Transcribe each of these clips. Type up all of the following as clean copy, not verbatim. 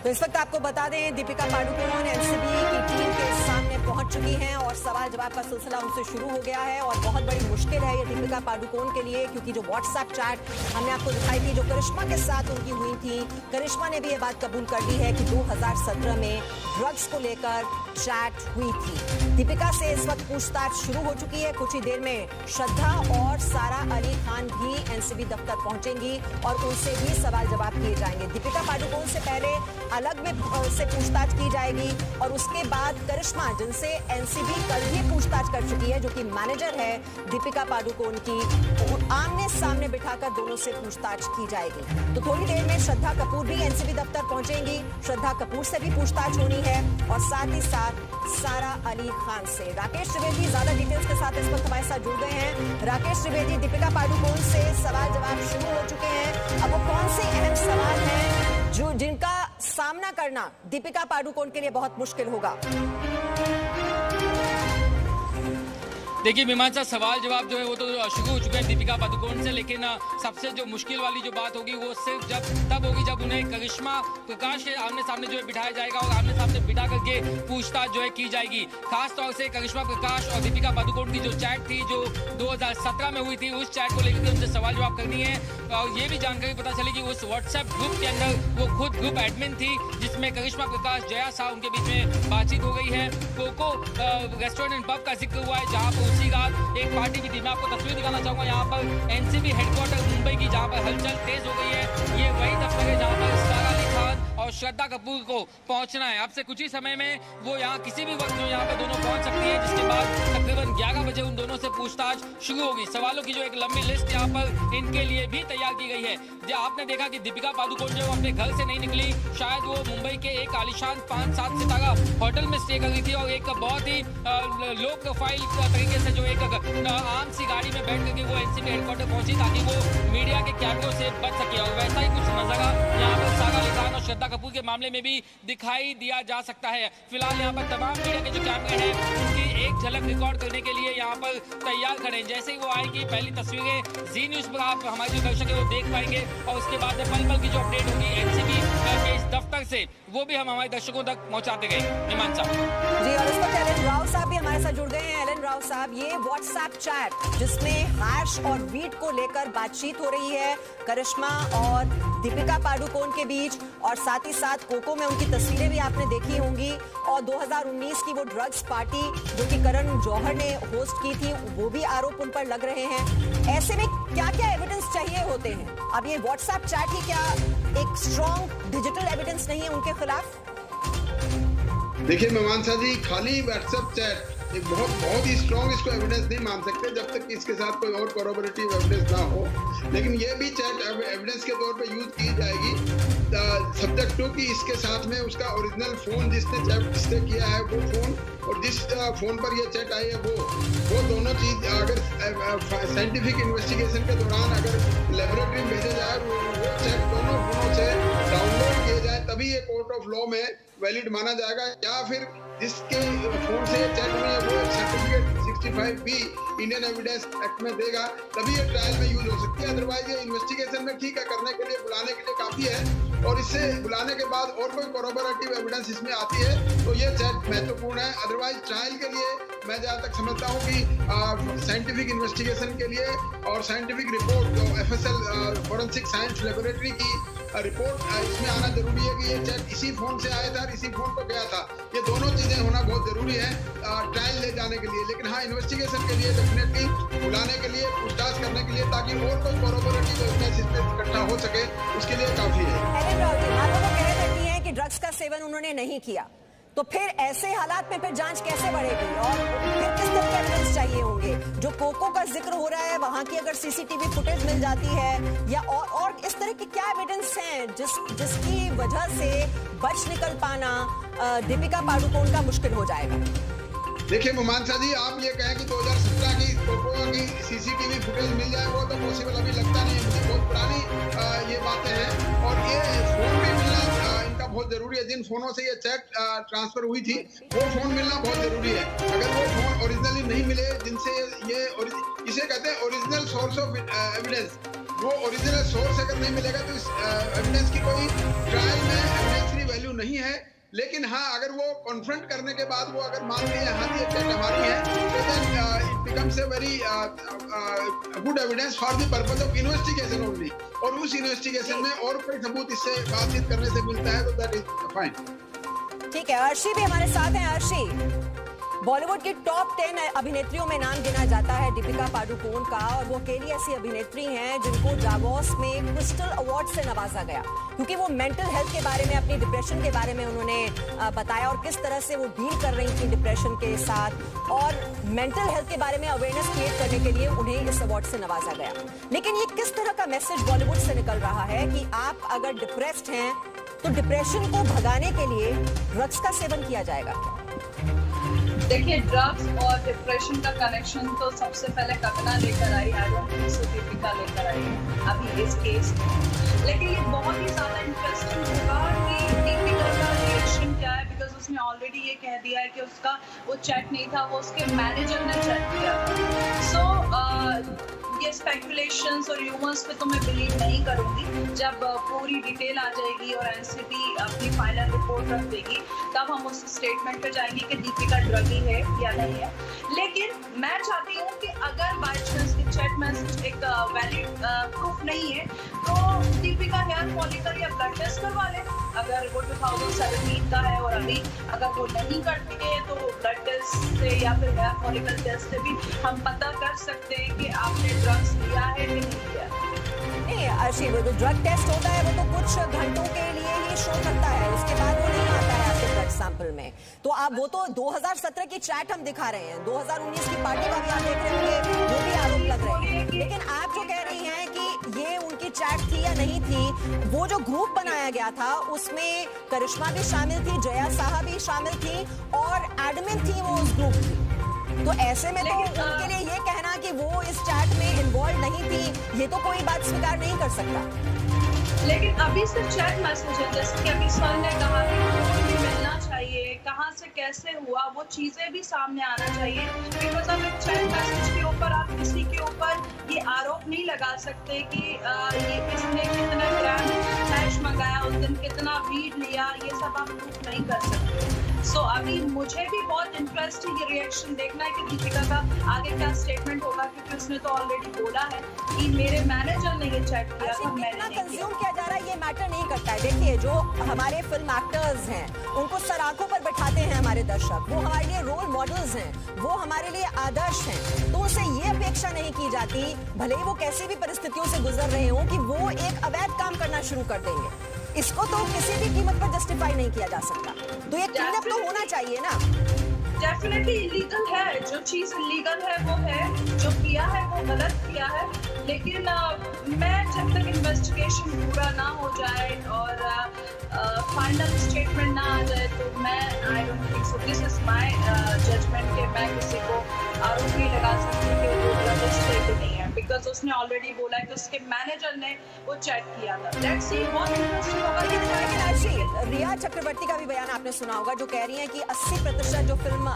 तो इस वक्त आपको बता दें, दीपिका पादुकोण एनसीबी की टीम के सामने पहुंच चुकी हैं और सवाल जवाब का सिलसिला उनसे शुरू हो गया है। और बहुत बड़ी मुश्किल है ये दीपिका पादुकोण के लिए, क्योंकि जो व्हाट्सएप चैट हमने आपको दिखाई थी जो करिश्मा के साथ उनकी हुई थी, करिश्मा ने भी ये बात कबूल कर दी है कि 2017 में ड्रग्स को लेकर चैट हुई थी। दीपिका से इस वक्त पूछताछ शुरू हो चुकी है। कुछ ही देर में श्रद्धा और सारा अली खान भी एनसीबी दफ्तर पहुंचेंगी और उनसे भी सवाल जवाब किए जाएंगे। दीपिका पादुकोण से पहले अलग में से पूछताछ की जाएगी और उसके बाद करिश्मा, जिनसे एनसीबी कल ही पूछताछ कर चुकी है, जो कि मैनेजर है दीपिका पादुकोण की, आमने सामने बिठाकर दोनों से पूछताछ की जाएगी। तो थोड़ी देर में श्रद्धा कपूर भी एनसीबी दफ्तर पहुंचेंगी। श्रद्धा कपूर से भी पूछताछ होनी है और साथ ही साथ सारा अली खान से। राकेश त्रिवेदी ज्यादा डिटेल्स के साथ इस वक्त हमारे साथ जुड़ गए हैं। राकेश त्रिवेदी, दीपिका पादुकोण से सवाल जवाब शुरू हो चुके हैं। अब वो कौन से अहम सवाल हैं जिनका सामना करना दीपिका पादुकोण के लिए बहुत मुश्किल होगा? देखिए मीमांसा, सवाल जवाब जो है वो तो शुरू हो चुके हैं दीपिका पादुकोण से, लेकिन सबसे जो मुश्किल वाली जो बात होगी वो सिर्फ तब होगी जब उन्हें करिश्मा प्रकाश के आमने सामने जो है बिठाया जाएगा और आमने सामने बिठा करके पूछताछ जो है की जाएगी। खास तौर से करिश्मा प्रकाश और दीपिका पादुकोण की जो चैट थी जो 2017 में हुई थी, उस चैट को लेकर उनसे सवाल जवाब करनी है। और ये भी जानकारी पता चली कि उस व्हाट्सएप ग्रुप के अंदर वो खुद ग्रुप एडमिन थी, जिसमें करिश्मा प्रकाश, जया शाह, उनके बीच में बातचीत हो गई है। कोको रेस्टोरेंट एंड पब का जिक्र हुआ है, जहाँ पर उसी रात एक पार्टी भी थी। मैं आपको तस्वीर दिखाना चाहूंगा यहाँ पर एनसीबी हेडक्वार्टर मुंबई की, जहाँ पर हलचल तेज हो गई है। ये वही दफ्तर है जहाँ पर सारा अली खान और श्रद्धा कपूर को पहुंचना है। अब से कुछ ही समय में वो यहाँ किसी भी वक्त यहाँ पर दोनों पहुंच सकती है, जिसके बाद तकरीबन 11 बजे उन दोनों से पूछताछ शुरू होगी। सवालों की जो एक लंबी लिस्ट यहाँ पर इनके लिए भी तैयार की गई है। जो आपने देखा कि दीपिका पादुकोण जो अपने घर से नहीं निकली, शायद वो मुंबई के एक आलीशान 5-7 सितारा होटल में स्टे कर रही थी और एक बहुत ही लो प्रोफाइल तरीके से जो एक आम सी गाड़ी में बैठ करके वो एनसीबी हेडक्वार्टर पहुंची, ताकि वो मीडिया के कैमरों से बच सके। और वैसा ही कुछ नजारा यहाँ पर सारा अली खान और श्रद्धा कपूर के मामले में भी दिखाई दिया जा सकता है। फिलहाल यहाँ पर तमाम मीडिया के जो कैमरे हैं उनकी एक झलक रिकॉर्ड करने के लिए यहाँ पर तैयार खड़े हैं। जैसे ही वो आएगी, पहली तस्वीरें जी न्यूज पर आप हमारे जो दर्शक है वो देख पाएंगे और उसके बाद पल पल की जो अपडेट होगी एनसीबी के इस दफ्तर से, वो भी हम हमारे दर्शकों तक पहुंचाते गए। मीमांसा जी, और इस वक्त एलन राव साहब भी हमारे साथ जुड़ गए हैं। एलन राव साहब, ये व्हाट्सएप चैट जिसमें हैश और बीट को लेकर बातचीत हो रही है करिश्मा और दीपिका पादुकोण के बीच, और साथ ही साथ कोको में उनकी तस्वीरें भी आपने देखी होंगी, और 2019 की वो ड्रग्स पार्टी जो कि करण जौहर ने होस्ट की थी, वो भी आरोप उन पर लग रहे हैं। ऐसे में क्या क्या एविडेंस चाहिए होते हैं? अब ये व्हाट्सएप चैट ही क्या एक स्ट्रॉन्ग डिजिटल एविडेंस नहीं है उनके खिलाफ? देखिए मीमांसा जी, खाली व्हाट्सएप चैट एक बहुत ही स्ट्रॉन्ग इसको एविडेंस नहीं मान सकते जब तक कि इसके साथ कोई और कोरोबोरेटिव एविडेंस ना हो। लेकिन ये भी चैट एविडेंस के तौर पे यूज की जाएगी सब्जेक्ट टू कि इसके साथ में उसका ओरिजिनल फोन जिसने चैट जिसने किया है वो फोन और जिस फोन पर ये चैट आई है वो दोनों चीज अगर साइंटिफिक इन्वेस्टिगेशन के दौरान अगर लेबोरेटरी में भेजे जाए वो चैट दोनों फोनों से डाउनलोड किए जाए, तभी ये कोर्ट ऑफ लॉ में वैलिड माना जाएगा। या फिर जिसके फोन से चैट हुई है वो certificate 65B Indian evidence act में देगा, तभी ये ट्रायल में यूज हो सकती है। अदरवाइज ये इन्वेस्टिगेशन में ठीक है, करने के लिए बुलाने के लिए काफी है, और इससे बुलाने के बाद और कोई कोरोबोरेटिव एविडेंस इसमें आती है तो ये चैट महत्वपूर्ण है। अदरवाइज ट्रायल के लिए मैं जहाँ तक समझता हूँ कि साइंटिफिक इन्वेस्टिगेशन के लिए और साइंटिफिक रिपोर्ट जो FSL फॉरेंसिक साइंस लेबोरेटरी की रिपोर्ट इसमें आना जरूरी है कि ये चैट इसी फोन से आया था और इसी फोन पर गया था। ये दोनों चीजें होना बहुत जरूरी है ट्रायल ले जाने के लिए। लेकिन हाँ, इन्वेस्टिगेशन के लिए डेफिनेटली बुलाने के लिए, पूछताछ करने के लिए, ताकि और कोई कोरोबोरेटिव एविडेंस इसमें इकट्ठा हो सके, उसके लिए काफी है। कह देती हैं कि ड्रग्स का सेवन उन्होंने नहीं किया, तो फिर ऐसे हालात में फिर जांच कैसे बढ़ेगी और फिर किस तरह के एविडेंस चाहिए होंगे? जो कोको का जिक्र हो रहा है, वहां की अगर सीसीटीवी फुटेज मिल जाती है या और इस तरह के क्या एविडेंस हैं जिसकी वजह से बच निकल पाना दीपिका पादुकोण का मुश्किल हो जाएगा? देखिए मीमांसा जी, आप ये कहें कि 2017 की कोको की सीसीटीवी फुटेज मिल जाए, वो तो पॉसिबल अभी लगता नहीं है मुझे। बहुत पुरानी ये बातें हैं और ये फोन भी मिलना इनका बहुत जरूरी है। जिन फोनों से ये चैट ट्रांसफर हुई थी वो फोन मिलना बहुत जरूरी है। अगर वो फोन ओरिजिनली नहीं मिले जिनसे ये इसे कहते हैं ओरिजिनल सोर्स ऑफ एविडेंस, वो ओरिजिनल सोर्स अगर नहीं मिलेगा तो इस एविडेंस की कोई ट्रायल में एविडेंस की वैल्यू नहीं है, लेकिन हाँ अगर वो कॉन्फ्रंट करने के बाद वो अगर मान लिया हाँ ये चैट हमारी है, तो then it becomes a very good evidence for the purpose of investigation only, और उस इन्वेस्टिगेशन में और कोई सबूत इससे बातचीत करने से मिलता है तो दैट इज फाइन। ठीक है, अर्शी भी हमारे साथ हैं। अर्शी, बॉलीवुड की टॉप 10 अभिनेत्रियों में नाम गिना जाता है दीपिका पादुकोण का, और वो अकेली ऐसी अभिनेत्री हैं जिनको डावोस में क्रिस्टल अवार्ड से नवाजा गया, क्योंकि वो मेंटल हेल्थ के बारे में, अपनी डिप्रेशन के बारे में उन्होंने बताया और किस तरह से वो डील कर रही थी डिप्रेशन के साथ, और मेंटल हेल्थ के बारे में अवेयरनेस क्रिएट करने के लिए उन्हें इस अवार्ड से नवाजा गया। लेकिन ये किस तरह का मैसेज बॉलीवुड से निकल रहा है कि आप अगर डिप्रेस्ड हैं तो डिप्रेशन को भगाने के लिए ड्रग्स का सेवन किया जाएगा? देखिए, ड्रग्स और डिप्रेशन का कनेक्शन तो सबसे पहले कंगना लेकर आई, I don't think so Deepika लेकर आई अभी इस केस में। लेकिन ये बहुत ही ज़्यादा इंटरेस्टिंग होगा कि दीपिका का रिएक्शन क्या है, बिकॉज उसने ऑलरेडी ये कह दिया है कि उसका वो चैट नहीं था, वो उसके मैनेजर ने चैट किया था। सो ये स्पेकुलेशंस और र्यूमर्स पे तो मैं बिलीव नहीं करूंगी। जब पूरी डिटेल आ जाएगी और एनसीबी अपनी फाइनल रिपोर्ट रख देगी, तब हम उस स्टेटमेंट पे जाएंगे कि दीपिका ड्रगी है या नहीं है। लेकिन मैं चाहती हूँ कि अगर बाय चांस की चैट मैसेज एक वैलिड प्रूफ नहीं है, तो दीपिका हेयर फॉलिकल या ब्लड टेस्ट करवा ले। अगर वो 2017 का है और अभी अगर वो नहीं करती है, तो ब्लड टेस्ट से या फिर हेयर फॉलिकल टेस्ट से भी हम पता कर सकते हैं कि आपने ड्रग्स लिया है कि नहीं लिया। नहीं अर्शी, वो जो ड्रग टेस्ट होता है वो तो कुछ घंटों के लिए ही शो करता है, उसके बाद वो नहीं आता है आपके ब्लड सैंपल में। तो आप वो तो 2017 की चैट हम दिखा रहे हैं, 2019 की पार्टी का भी आप देख रहे होंगे, वो भी आरोप लग रहे हैं। लेकिन आप जो कह रही हैं कि ये उनकी चैट थी या नहीं थी, वो जो ग्रुप बनाया गया था उसमें करिश्मा भी शामिल थी, जया साहा भी शामिल थी और एडमिन थी वो उस ग्रुप की। तो ऐसे में तो उनके लिए ये कहना कि वो इस चैट में इन्वॉल्व नहीं थी, ये तो कोई बात स्वीकार नहीं कर सकता। लेकिन अभी सिर्फ चैट मैसेज है, जैसे कि अभी सर ने कहा कि भी मिलना चाहिए, कहाँ से कैसे हुआ, वो चीजें भी सामने आना चाहिए। बिकॉज अब एक चैट मैसेज के ऊपर आप किसी के ऊपर ये आरोप नहीं लगा सकते कि ये किसने कितना ग्राम कैश मंगाया, उस दिन कितना वीड लिया, ये सब आप प्रूफ नहीं कर सकते। सो अभी मुझे भी बहुत इंटरेस्ट है ये रिएक्शन देखना है कि दीपिका का आगे क्या स्टेटमेंट होगा, क्योंकि उसने तो ऑलरेडी बोला है कि मेरे मैनेजर ने ये चैट किया था, मैंने नहीं कंज्यूम किया जा रहा है ये मैटर नहीं करता है। देखिए, जो हमारे फिल्म एक्टर्स हैं उनको सराखों पर बैठाते हैं हमारे दर्शक, वो हमारे लिए रोल मॉडल्स हैं, वो हमारे लिए आदर्श हैं, तो उनसे ये अपेक्षा नहीं की जाती, भले ही वो कैसी भी परिस्थितियों से गुजर रहे हों, कि वो एक अवैध काम करना शुरू कर देंगे। इसको तो किसी भी कीमत पर जस्टिफाई नहीं किया जा सकता। तो ये क्लीन अप तो होना चाहिए ना। डेफिनेटली इलीगल है, जो चीज इलीगल है वो है, जो किया है वो गलत किया है। लेकिन मैं जब तक इन्वेस्टिगेशन पूरा ना हो जाए और फाइनल स्टेटमेंट ना आ जाए, तो मैं I don't think so, this is my judgement कि मैं किसी को आरोप नहीं लगा सकती कि वो ड्रगिस्ट है कि नहीं है, बिकॉज उसने ऑलरेडी बोला है कि उसके मैनेजर ने वो चैट किया था। लेट्स सी, बहुत इंटरेस्टिंग होगा। लेकिन अर्शी, रिया चक्रवर्ती का भी बयान आपने सुना होगा, जो कह रही हैं कि 80% जो फिल्म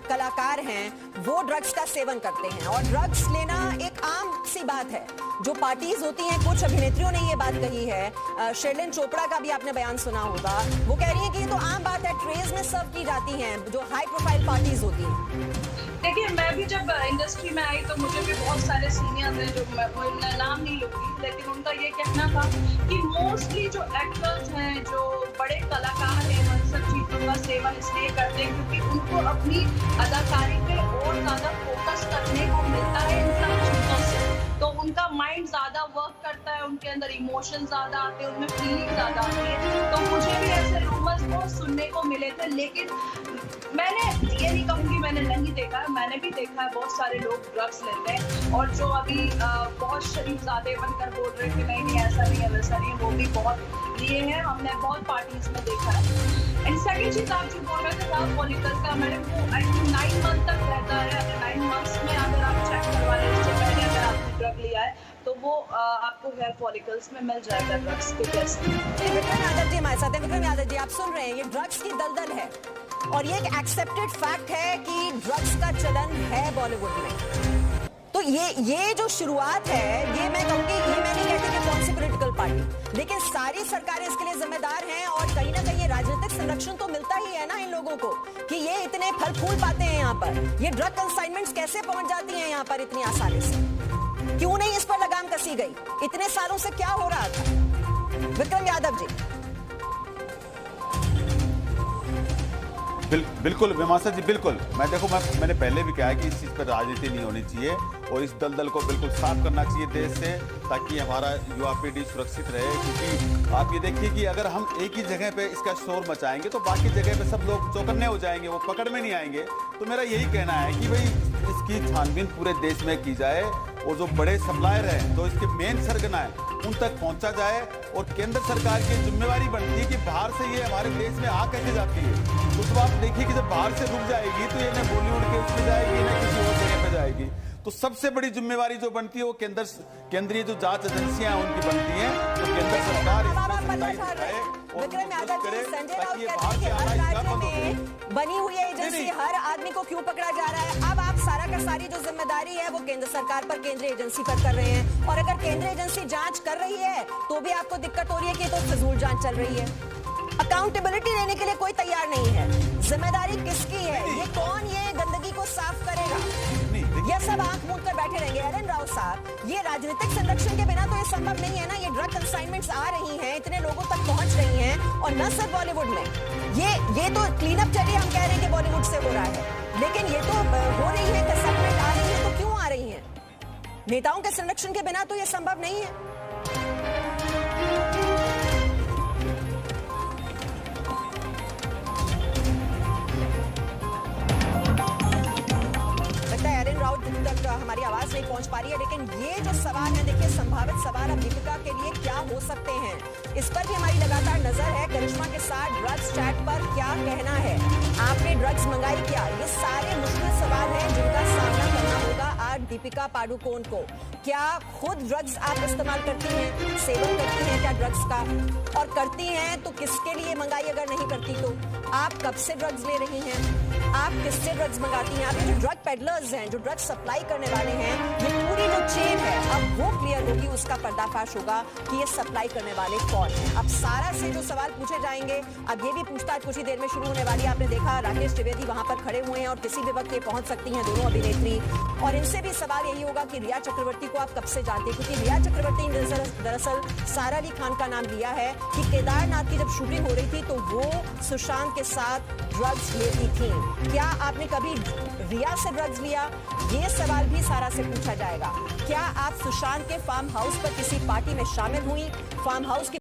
कलाकार हैं वो ड्रग्स का सेवन करते हैं, और ड्रग्स लेना एक आम सी बात है। जो पार्टीज होती हैं, कुछ अभिनेत्रियों ने ये बात कही है, शेरलिन चोपड़ा का भी आपने बयान सुना होगा, वो कह रही है कि ये तो आम बात है, ट्रेज में सर्व की जाती हैं, जो हाई प्रोफाइल पार्टीज होती हैं। देखिए, मैं भी जब इंडस्ट्री में आई तो मुझे भी बहुत सारे सीनियर्स हैं, जो मैं नाम नहीं लूँगी, लेकिन उनका ये कहना था कि मोस्टली जो एक्टर्स हैं, जो बड़े कलाकार हैं, उन सब चीज़ों का सेवन इसलिए करते हैं क्योंकि उनको अपनी अदाकारी पे और ज़्यादा फोकस करने को मिलता है इन सब चीज़ों से। तो उनका माइंड ज़्यादा वर्क करता है, उनके अंदर इमोशन ज़्यादा आते हैं, उनमें फीलिंग ज़्यादा आती है। तो मुझे भी ऐसे रूमर्स बहुत सुनने को मिले थे, लेकिन मैंने ये नहीं कहूँगी मैंने नहीं देखा, मैंने भी देखा है बहुत सारे लोग ड्रग्स लेते हैं, और जो अभी बहुत शरीफजादे बनकर बोल रहे थे नहीं नहीं ऐसा नहीं है वैसा नहीं है, वो भी बहुत लिए हैं, हमने बहुत पार्टीज में देखा है। एंड सेकेंड चीज़ आप जो बोल रहे थे हेयर फॉलिकल का, मैडम वो आई थिंक 9 मंथ तक रहता है। अगर 9 मंथ्स में अगर आप चेक करवा लें, इससे पहले अगर आपने ड्रग लिया है तो वो आपको हेयर फॉलिकल्स में मिल जाएगा ड्रग्स के टेस्ट। विक्रम यादव जी हमारे साथ हैं। विक्रम यादव जी, आप सुन रहे हैं, ये ड्रग्स की दलदल है और ये एक एक्सेप्टेड फैक्ट है कि ड्रग्स का चलन है बॉलीवुड में। तो ये जो शुरुआत है, ये मैं कहूँगी, ये मैं नहीं कहती कि कौन सी पॉलिटिकल पार्टी, लेकिन सारी सरकारें इसके लिए जिम्मेदार हैं और कहीं ना कहीं राजनीतिक संरक्षण तो मिलता ही है ना इन लोगों को कि ये इतने फल फूल पाते हैं यहाँ पर। ये ड्रग कंसाइनमेंट्स कैसे पहुंच जाती हैं यहाँ पर इतनी आसानी से? क्यों नहीं इस पर लगाम कसी गई? इतने सालों से क्या हो रहा था? विक्रम यादव जी। बिल्कुल मीमांसा जी, बिल्कुल। मैंने पहले भी कहा कि इस चीज़ पर राजनीति नहीं होनी चाहिए और इस दलदल को बिल्कुल साफ करना चाहिए देश से, ताकि हमारा युवा पीढ़ी सुरक्षित रहे। क्योंकि आप ये देखिए कि अगर हम एक ही जगह पे इसका शोर मचाएंगे तो बाकी जगह पे सब लोग चौकन्ने हो जाएंगे, वो पकड़ में नहीं आएंगे। तो मेरा यही कहना है कि भाई इसकी छानबीन पूरे देश में की जाए और जो बड़े सप्लायर हैं, जो इसके मेन सरगना है, उन तक पहुंचा जाए। और केंद्र सरकार की जिम्मेवारी बनती है कि बाहर से ये हमारे देश में आ कैसे जाती है। तो आप देखिए कि जब बाहर से रुक जाएगी तो ये ना बॉलीवुड के उसमें जाएगी ना किसी और जगह पे जाएगी। तो सबसे बड़ी जिम्मेवारी जो बनती है वो केंद्रीय जो जांच एजेंसियां हैं उनकी बनती हैं। तो केंद्र सरकार विक्रम यादव जी, संजय राउत कहते हैं कि हर राज्य में बनी हुई एजेंसी हर आदमी को क्यों पकड़ा जा रहा है? अब आप सारा का सारी जो जिम्मेदारी है वो केंद्र सरकार पर, केंद्रीय एजेंसी पर कर रहे हैं। और अगर केंद्रीय एजेंसी जांच कर रही है तो भी आपको दिक्कत हो रही है कि तो फिजूल जांच चल रही है। अकाउंटेबिलिटी लेने के लिए कोई तैयार नहीं है। जिम्मेदारी किसकी है? ये कौन ये गंदगी को साफ करेगा? ये सब आंख मूंद कर बैठे रहेंगे। एरन राव साहब, ये राजनीतिक संरक्षण के बिना तो ये संभव नहीं है ना। ये ड्रग कंसाइनमेंट्स आ रही हैं, इतने लोगों तक पहुंच रही हैं, और न सिर्फ बॉलीवुड में। ये तो क्लीन अप चलिए, हम कह रहे हैं कि बॉलीवुड से हो रहा है, लेकिन ये तो हो रही है, कंसाइनमेंट आ रही है, तो क्यों आ रही है? नेताओं के संरक्षण के बिना तो ये संभव नहीं है। तक हमारी आवाज नहीं पहुंच पा रही है, लेकिन ये जो सवाल है, देखिए संभावित सवाल अब दीपिका के लिए क्या हो सकते हैं, इस पर भी हमारी लगातार नजर है। करिश्मा के साथ ड्रग्स चैट पर क्या कहना है? आपने ड्रग्स मंगाई क्या? ये सारे मुश्किल सवाल हैं जिनका सामना करना होगा आज दीपिका पादुकोण को। क्या खुद ड्रग्स आप इस्तेमाल करती हैं, सेवन करती हैं क्या ड्रग्स का? और करती हैं तो किसके लिए मंगाई? अगर नहीं करती तो आप कब से ड्रग्स ले रही हैं? आप किससे ड्रग्स मंगाती हैं? आप ये जो ड्रग पेडलर्स हैं, जो ड्रग्स सप्लाई करने वाले हैं, ये पूरी जो चेन है अब वो क्लियर होगी, उसका पर्दाफाश होगा कि ये सप्लाई करने वाले कौन हैं। अब सारा से जो सवाल पूछे जाएंगे, अब ये भी पूछताछ कुछ ही देर में शुरू होने वाली है। आपने देखा राकेश त्रिवेदी वहां पर खड़े हुए हैं और किसी भी वक्त ये पहुंच सकती हैं दोनों अभिनेत्री, और इनसे भी सवाल यही होगा कि रिया चक्रवर्ती को आप कब से जानते हैं? क्योंकि रिया चक्रवर्ती ने दरअसल सारा अली खान का नाम लिया है कि केदारनाथ की जब शूटिंग हो रही थी तो वो सुशांत के साथ ड्रग्स लेती थी। क्या आपने कभी रिया से ड्रग्स लिया? ये सवाल भी सारा से पूछा जाएगा। क्या आप सुशांत के फार्म हाउस पर किसी पार्टी में शामिल हुई? फार्म हाउस की